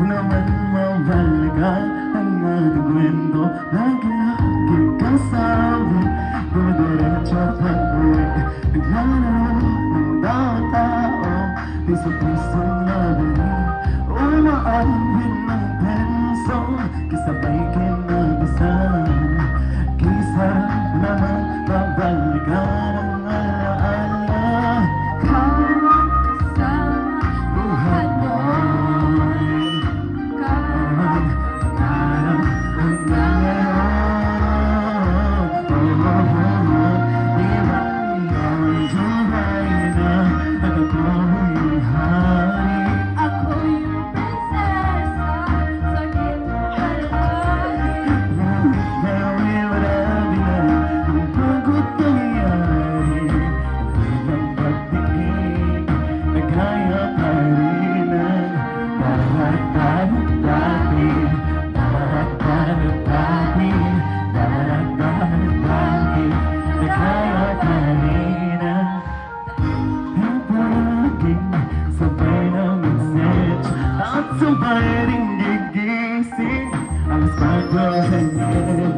naman mabalaga ang ating kwento. Lagi-lagi kang sabi, dumidiretso pag-uwi. Naglalaro ng tao-tao, piso-pisong labirin. Umaawin ng penso, kasabay kinabisan. Kisarap naman mabalikan ang alaala. Hawak kasama buhat mo'y Parang ang ngayon. Di ba ang buhay na at ako'y hari? Ako yung prinsesa sa gitna ng langit. Very marami na ang pagod nangyari. Di lang pagtingin na kaya pa rin ang dapat-dapat-dati. Dapat-dapat-dati. Dapat-dapat-dati. Na kaya pa rin ang palaging sabay na message at sabay ring gigising ang pagbahanyin.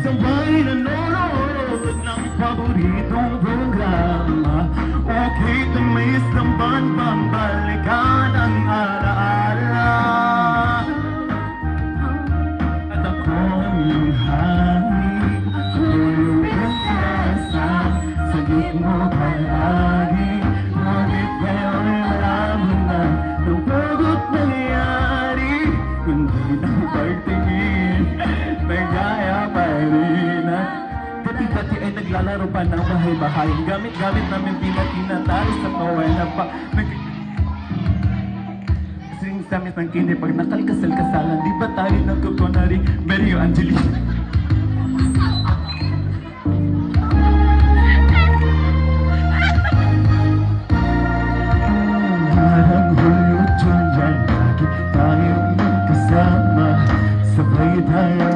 Sabay nanonood ng paboritong programa. Okay, tamis ng balikan ang alaala. At ako ang iyong hari, ako yung prinsesa, sagip mo palagi. Ngunit ngayon ay malaman na ng pagod nangyari. Kundi ng pagtingin, nagaya pa rin. Dati-dati ay naglalaro pa ng bahay-bahay. Gamit-gamit namin pinatinatali sa kawan na pa sing samit ng kindi pag nakalkasal-kasalan. Di ba tayo nagkukunari? Mario Angelina. Parang Hulyo dyan, lagi tayong magkasama. Sabay tayo